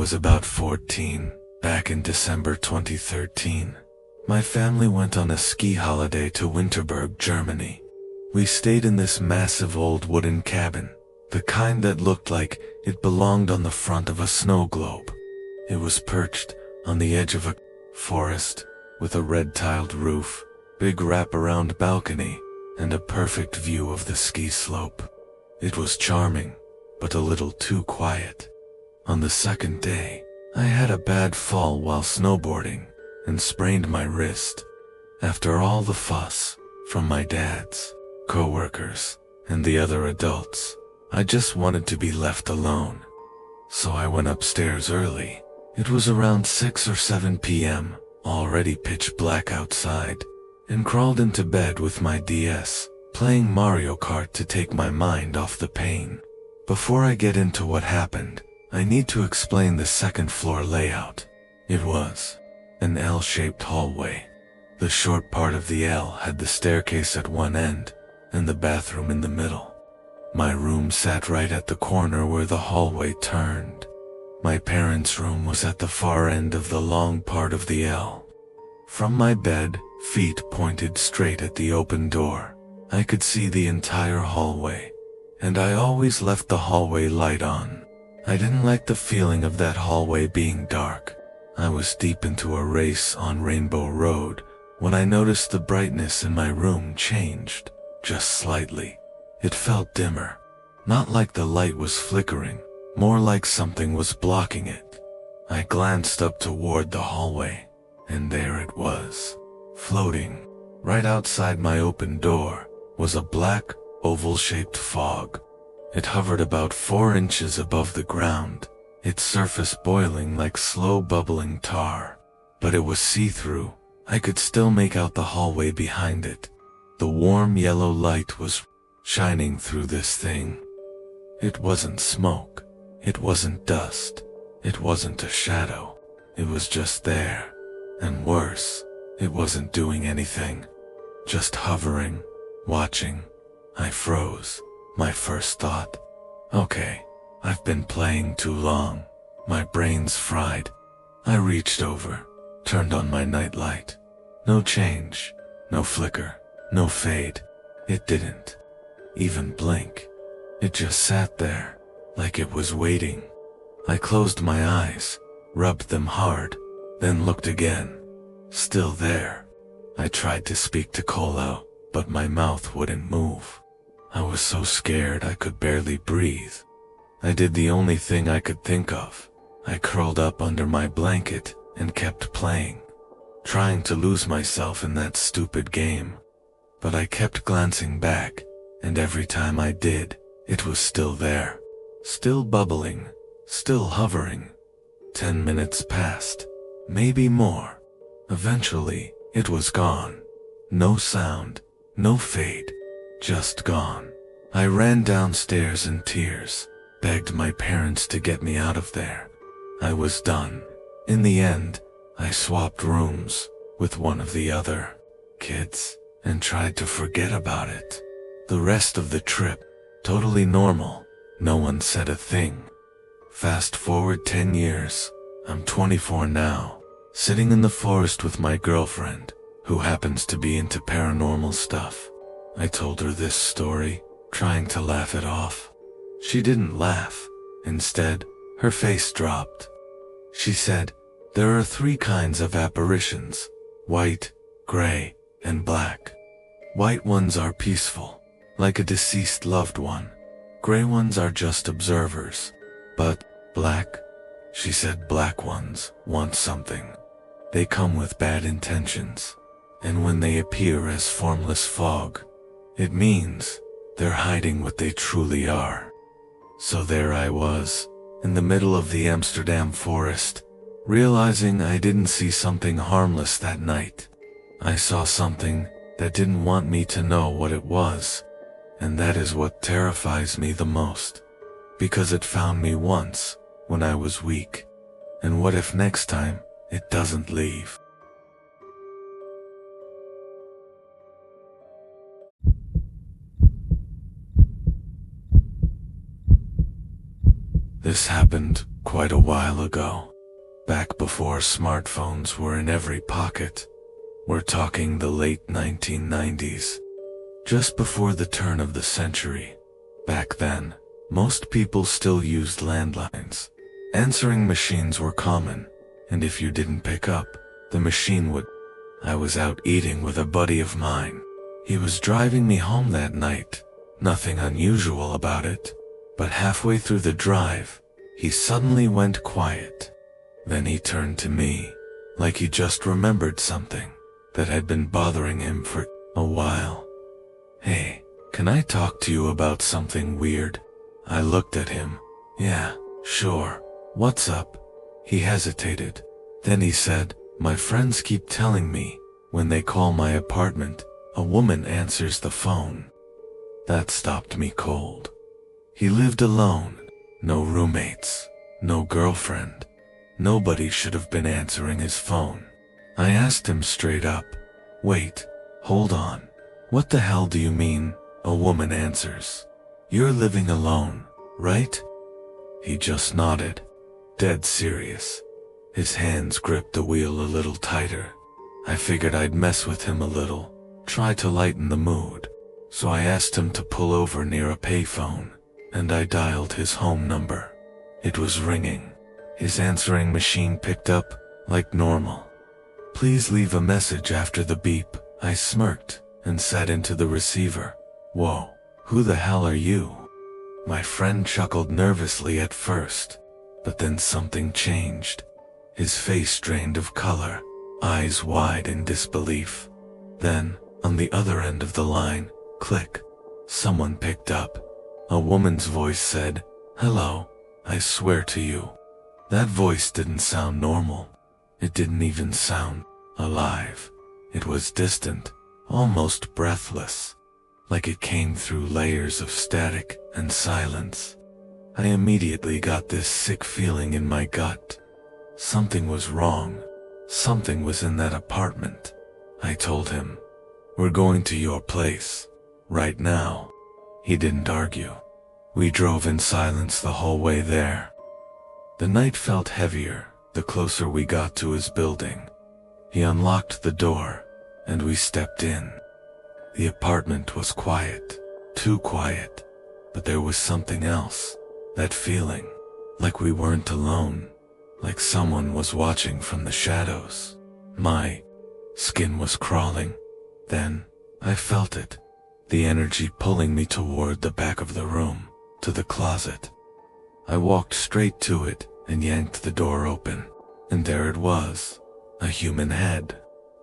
was about 14, back in December 2013. My family went on a ski holiday to Winterberg, Germany. We stayed in this massive old wooden cabin, the kind that looked like it belonged on the front of a snow globe. It was perched on the edge of a forest, with a red-tiled roof, big wraparound balcony, and a perfect view of the ski slope. It was charming, but a little too quiet. On the second day, I had a bad fall while snowboarding, and sprained my wrist. After all the fuss from my dad's co-workers and the other adults, I just wanted to be left alone. So I went upstairs early. It was around 6 or 7 p.m., already pitch black outside, and crawled into bed with my DS, playing Mario Kart to take my mind off the pain. Before I get into what happened, I need to explain the second floor layout. It was an L-shaped hallway. The short part of the L had the staircase at one end, and the bathroom in the middle. My room sat right at the corner where the hallway turned. My parents' room was at the far end of the long part of the L. From my bed, feet pointed straight at the open door. I could see the entire hallway, and I always left the hallway light on. I didn't like the feeling of that hallway being dark. I was deep into a race on Rainbow Road when I noticed the brightness in my room changed, just slightly. It felt dimmer, not like the light was flickering, more like something was blocking it. I glanced up toward the hallway, and there it was. Floating, right outside my open door, was a black, oval-shaped fog. It hovered about 4 inches above the ground, its surface boiling like slow bubbling tar. But it was see-through. I could still make out the hallway behind it. The warm yellow light was shining through this thing. It wasn't smoke. It wasn't dust. It wasn't a shadow. It was just there. And worse, it wasn't doing anything. Just hovering, watching. I froze. My first thought, okay, I've been playing too long. My brain's fried. I reached over, turned on my nightlight. No change, no flicker, no fade. It didn't even blink. It just sat there, like it was waiting. I closed my eyes, rubbed them hard, then looked again. Still there. I tried to speak to Kolo, but my mouth wouldn't move. I was so scared I could barely breathe. I did the only thing I could think of. I curled up under my blanket and kept playing, trying to lose myself in that stupid game. But I kept glancing back, and every time I did, it was still there. Still bubbling, still hovering. 10 minutes passed, maybe more. Eventually, it was gone. No sound, no fade. Just gone. I ran downstairs in tears, begged my parents to get me out of there. I was done. In the end, I swapped rooms with one of the other kids and tried to forget about it. The rest of the trip, totally normal. No one said a thing. Fast forward 10 years. I'm 24 now, sitting in the forest with my girlfriend, who happens to be into paranormal stuff. I told her this story, trying to laugh it off. She didn't laugh. Instead, her face dropped. She said, there are 3 kinds of apparitions: white, gray, and black. White ones are peaceful, like a deceased loved one. Gray ones are just observers. But black? She said black ones want something. They come with bad intentions. And when they appear as formless fog, it means they're hiding what they truly are. So there I was, in the middle of the Amsterdam forest, realizing I didn't see something harmless that night. I saw something that didn't want me to know what it was, and that is what terrifies me the most, because it found me once when I was weak. And what if next time it doesn't leave? This happened quite a while ago, back before smartphones were in every pocket. We're talking the late 1990s, just before the turn of the century. Back then, most people still used landlines. Answering machines were common, and if you didn't pick up, the machine would. I was out eating with a buddy of mine. He was driving me home that night. Nothing unusual about it, but halfway through the drive, he suddenly went quiet. Then he turned to me, like he just remembered something that had been bothering him for a while. "Hey, can I talk to you about something weird?" I looked at him. "Yeah, sure. What's up?" He hesitated. Then he said, "My friends keep telling me, when they call my apartment, a woman answers the phone." That stopped me cold. He lived alone, no roommates, no girlfriend. Nobody should have been answering his phone. I asked him straight up, "Wait, hold on. What the hell do you mean, a woman answers? You're living alone, right?" He just nodded, dead serious. His hands gripped the wheel a little tighter. I figured I'd mess with him a little, try to lighten the mood. So I asked him to pull over near a payphone, and I dialed his home number. It was ringing. His answering machine picked up, like normal. "Please leave a message after the beep," I smirked, and said into the receiver. "Whoa, who the hell are you?" My friend chuckled nervously at first, but then something changed. His face drained of color, eyes wide in disbelief. Then, on the other end of the line, click, someone picked up. A woman's voice said, "Hello, I swear to you." That voice didn't sound normal. It didn't even sound alive. It was distant, almost breathless, like it came through layers of static and silence. I immediately got this sick feeling in my gut. Something was wrong. Something was in that apartment. I told him, "We're going to your place, right now." He didn't argue. We drove in silence the whole way there. The night felt heavier the closer we got to his building. He unlocked the door, and we stepped in. The apartment was quiet, too quiet, but there was something else, that feeling, like we weren't alone, like someone was watching from the shadows. My skin was crawling. Then, I felt it, the energy pulling me toward the back of the room, to the closet. I walked straight to it and yanked the door open, and there it was, a human head.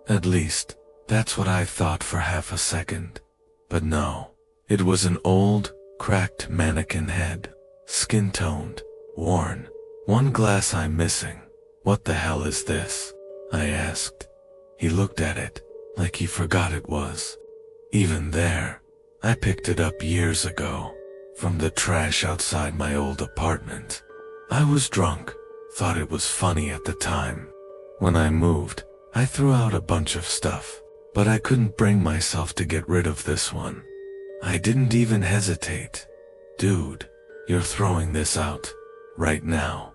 At least, that's what I thought for half a second. But no, it was an old, cracked mannequin head, skin-toned, worn, one glass eye missing. "What the hell is this?" I asked. He looked at it, like he forgot it was. Even there, I picked it up years ago, from the trash outside my old apartment. I was drunk, thought it was funny at the time. When I moved, I threw out a bunch of stuff, but I couldn't bring myself to get rid of this one. I didn't even hesitate. "Dude, you're throwing this out, right now."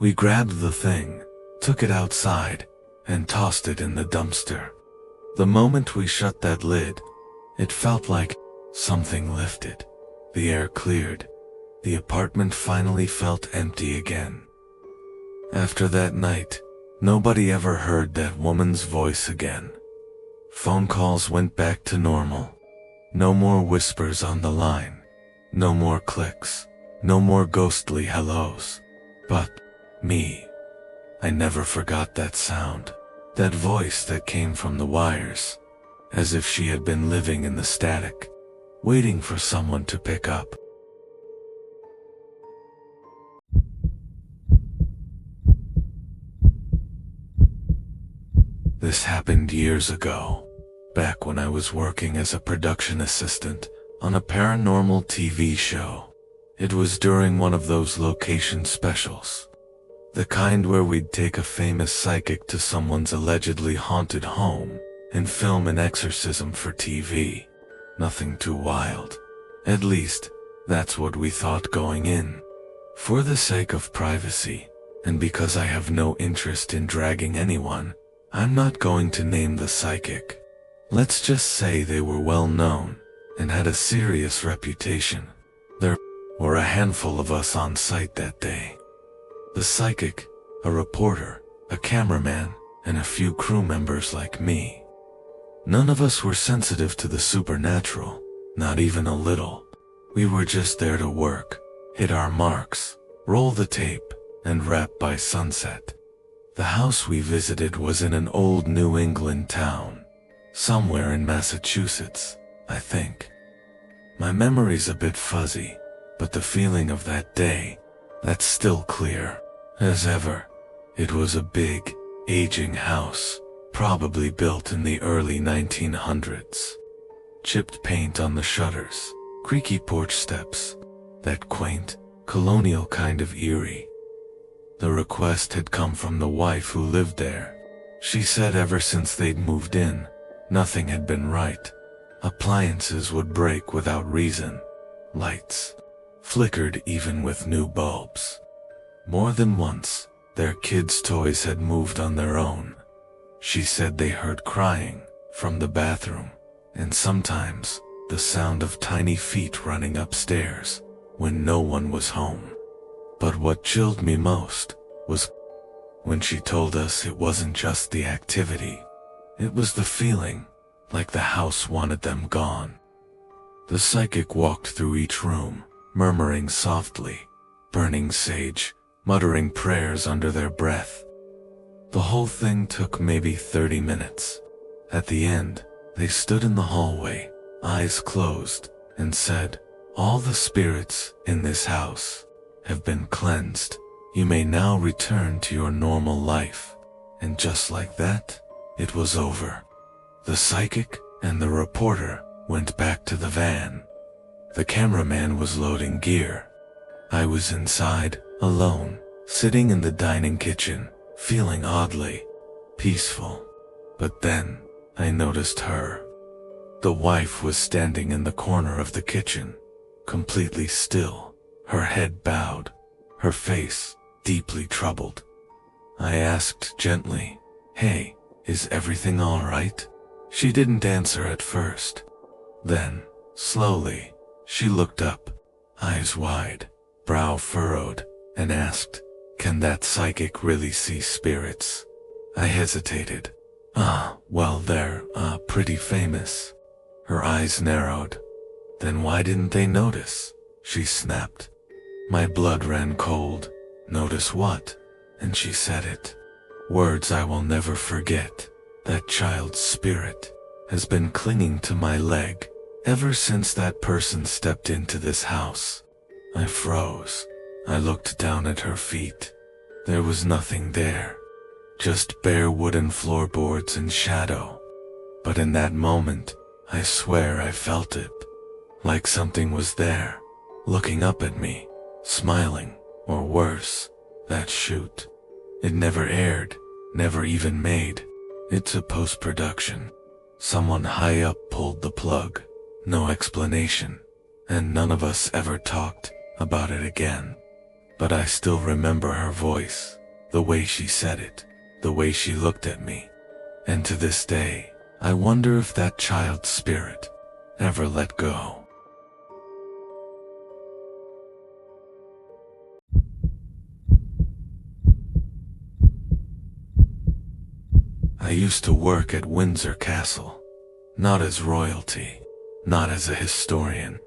We grabbed the thing, took it outside, and tossed it in the dumpster. The moment we shut that lid, it felt like something lifted. The air cleared. The apartment finally felt empty again. After that night, nobody ever heard that woman's voice again. Phone calls went back to normal. No more whispers on the line. No more clicks. No more ghostly hellos. But me, I never forgot that sound. That voice that came from the wires, as if she had been living in the static, waiting for someone to pick up. This happened years ago, back when I was working as a production assistant on a paranormal TV show. It was during one of those location specials. The kind where we'd take a famous psychic to someone's allegedly haunted home and film an exorcism for TV. Nothing too wild. At least, that's what we thought going in. For the sake of privacy, and because I have no interest in dragging anyone, I'm not going to name the psychic. Let's just say they were well known and had a serious reputation. There were a handful of us on site that day. The psychic, a reporter, a cameraman, and a few crew members like me. None of us were sensitive to the supernatural, not even a little. We were just there to work, hit our marks, roll the tape, and wrap by sunset. The house we visited was in an old New England town, somewhere in Massachusetts, I think. My memory's a bit fuzzy, but the feeling of that day, that's still clear as ever. It was a big, aging house, probably built in the early 1900s. Chipped paint on the shutters, creaky porch steps, that quaint, colonial kind of eerie. The request had come from the wife who lived there. She said ever since they'd moved in, nothing had been right. Appliances would break without reason. Lights flickered even with new bulbs. More than once, their kids' toys had moved on their own. She said they heard crying from the bathroom, and sometimes the sound of tiny feet running upstairs when no one was home. But what chilled me most was when she told us it wasn't just the activity, it was the feeling, like the house wanted them gone. The psychic walked through each room, murmuring softly, burning sage, muttering prayers under their breath. The whole thing took maybe 30 minutes. At the end, they stood in the hallway, eyes closed, and said, "All the spirits in this house have been cleansed. You may now return to your normal life." And just like that, it was over. The psychic and the reporter went back to the van. The cameraman was loading gear. I was inside, alone, sitting in the dining kitchen, feeling oddly peaceful. But then, I noticed her. The wife was standing in the corner of the kitchen, completely still, her head bowed, her face deeply troubled. I asked gently, "Hey, is everything all right?" She didn't answer at first. Then, slowly, she looked up, eyes wide, brow furrowed, and asked, "Can that psychic really see spirits?" I hesitated. Well, they're, pretty famous." Her eyes narrowed. "Then why didn't they notice?" she snapped. My blood ran cold. "Notice what?" And she said it. Words I will never forget. That child's spirit has been clinging to my leg ever since that person stepped into this house. I froze. I looked down at her feet. There was nothing there, just bare wooden floorboards and shadow. But in that moment, I swear I felt it, like something was there, looking up at me, smiling, or worse, that shoot. It never aired, never even made. It's a post-production. Someone high up pulled the plug, no explanation, and none of us ever talked about it again. But I still remember her voice, the way she said it, the way she looked at me. And to this day, I wonder if that child's spirit ever let go. I used to work at Windsor Castle, not as royalty, not as a historian,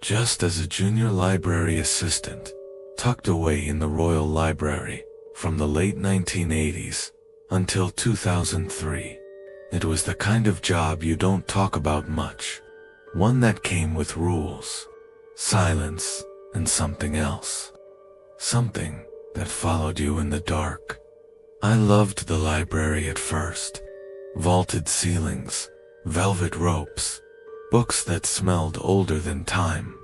just as a junior library assistant, tucked away in the Royal Library from the late 1980s until 2003. It was the kind of job you don't talk about much, one that came with rules, silence, and something else. Something that followed you in the dark. I loved the library at first. Vaulted ceilings, velvet ropes, books that smelled older than time.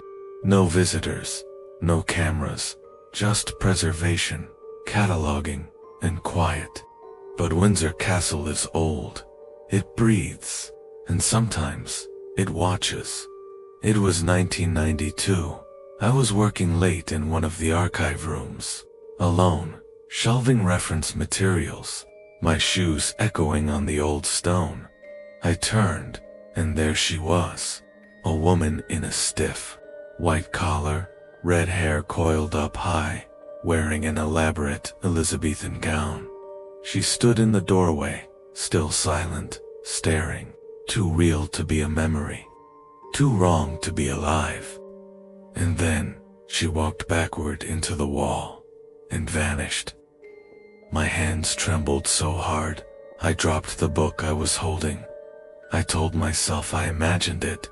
No visitors, no cameras, just preservation, cataloging, and quiet. But Windsor Castle is old. It breathes, and sometimes it watches. It was 1992. I was working late in one of the archive rooms, alone, shelving reference materials, my shoes echoing on the old stone. I turned, and there she was, a woman in a stiff, white collar, red hair coiled up high, wearing an elaborate Elizabethan gown. She stood in the doorway, still silent, staring, too real to be a memory, too wrong to be alive. And then, she walked backward into the wall, and vanished. My hands trembled so hard, I dropped the book I was holding. I told myself I imagined it,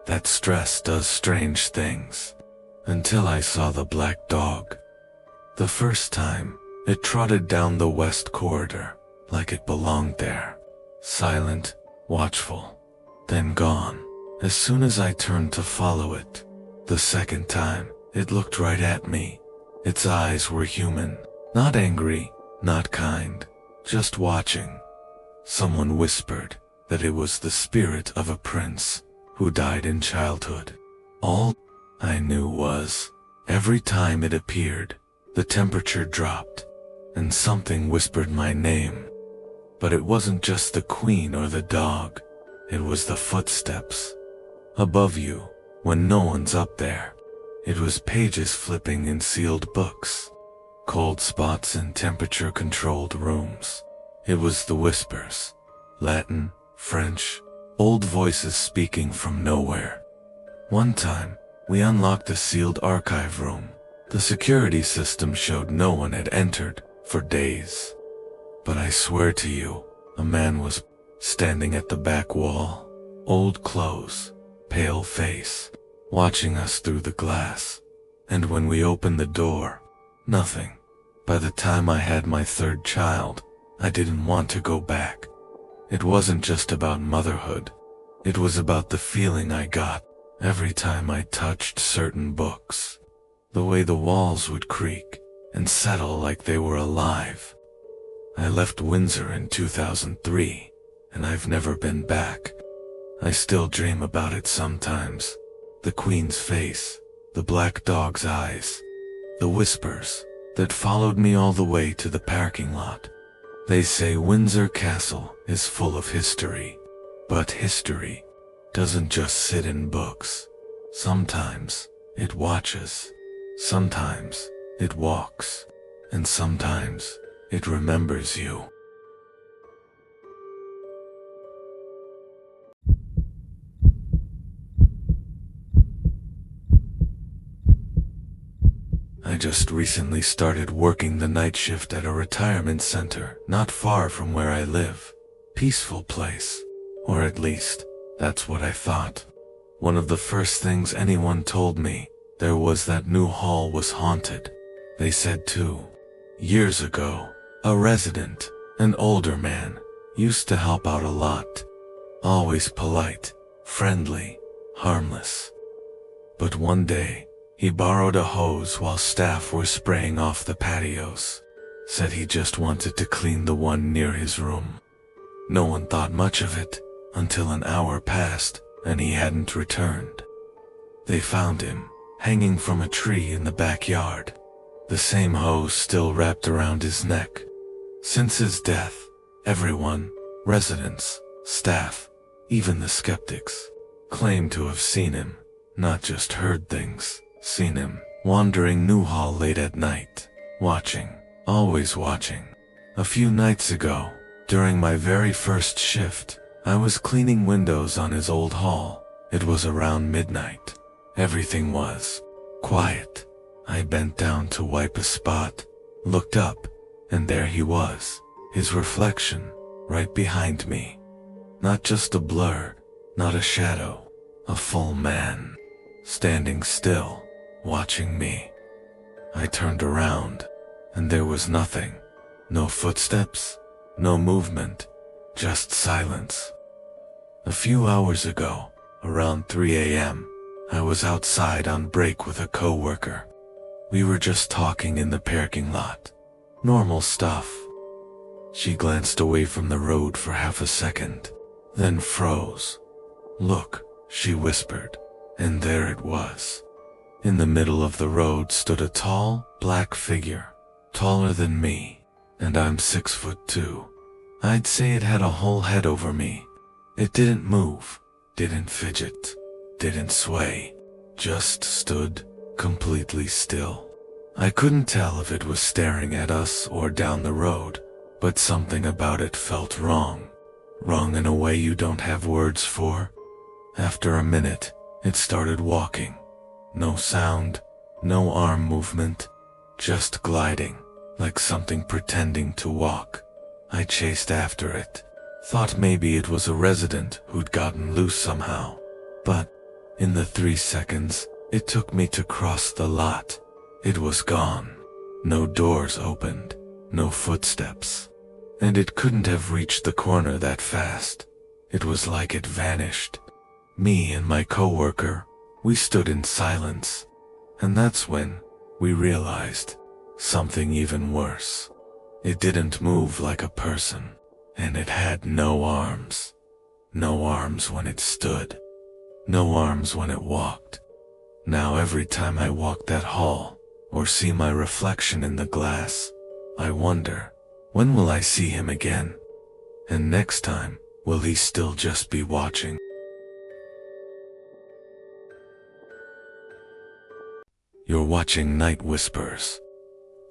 that stress does strange things, until I saw the black dog. The first time, it trotted down the west corridor, like it belonged there, silent, watchful, then gone, as soon as I turned to follow it. The second time, it looked right at me. Its eyes were human, not angry, not kind, just watching. Someone whispered that it was the spirit of a prince who died in childhood. All I knew was, every time it appeared, the temperature dropped, and something whispered my name. But it wasn't just the queen or the dog, it was the footsteps. Above you, when no one's up there. It was pages flipping in sealed books, cold spots in temperature-controlled rooms. It was the whispers, Latin, French, old voices speaking from nowhere. One time, we unlocked a sealed archive room. The security system showed no one had entered for days. But I swear to you, a man was standing at the back wall, old clothes, pale face, watching us through the glass. And when we opened the door, nothing. By the time I had my third child, I didn't want to go back. It wasn't just about motherhood. It was about the feeling I got every time I touched certain books. The way the walls would creak and settle like they were alive. I left Windsor in 2003, and I've never been back. I still dream about it sometimes. The Queen's face, the black dog's eyes, the whispers that followed me all the way to the parking lot. They say Windsor Castle is full of history, but history doesn't just sit in books. Sometimes it watches, sometimes it walks, and sometimes it remembers you. I just recently started working the night shift at a retirement center not far from where I live. Peaceful place, or at least, that's what I thought. One of the first things anyone told me there was that new hall was haunted. They said too. Years ago, a resident, an older man, used to help out a lot. Always polite, friendly, harmless. But one day, he borrowed a hose while staff were spraying off the patios. Said he just wanted to clean the one near his room. No one thought much of it until an hour passed and he hadn't returned. They found him, hanging from a tree in the backyard. The same hose still wrapped around his neck. Since his death, everyone, residents, staff, even the skeptics, claim to have seen him, not just heard things. Seen him, wandering Newhall late at night, watching, always watching. A few nights ago, during my very first shift, I was cleaning windows on his old hall. It was around midnight. Everything was quiet. I bent down to wipe a spot, looked up, and there he was, his reflection, right behind me. Not just a blur, not a shadow, a full man, standing still, watching me. I turned around, and there was nothing. No footsteps, no movement, just silence. A few hours ago, around 3 a.m., I was outside on break with a coworker. We were just talking in the parking lot. Normal stuff. She glanced away from the road for half a second, then froze. "Look," she whispered, and there it was. In the middle of the road stood a tall, black figure, taller than me, and I'm 6'2". I'd say it had a whole head over me. It didn't move, didn't fidget, didn't sway, just stood completely still. I couldn't tell if it was staring at us or down the road, but something about it felt wrong. Wrong in a way you don't have words for. After a minute, it started walking. No sound, no arm movement, just gliding, like something pretending to walk. I chased after it, thought maybe it was a resident who'd gotten loose somehow. But in the 3 seconds it took me to cross the lot, it was gone. No doors opened, no footsteps. And it couldn't have reached the corner that fast. It was like it vanished. Me and my coworker, we stood in silence. And that's when we realized something even worse. It didn't move like a person, and it had no arms. No arms when it stood. No arms when it walked. Now every time I walk that hall, or see my reflection in the glass, I wonder, when will I see him again? And next time, will he still just be watching? You're watching Night Whispers.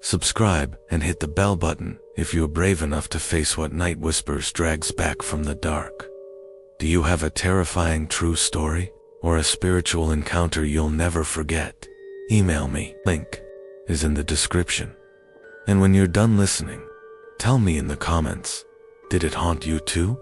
Subscribe and hit the bell button if you're brave enough to face what Night Whispers drags back from the dark. Do you have a terrifying true story or a spiritual encounter you'll never forget? Email me. Link is in the description. And when you're done listening, tell me in the comments, did it haunt you too?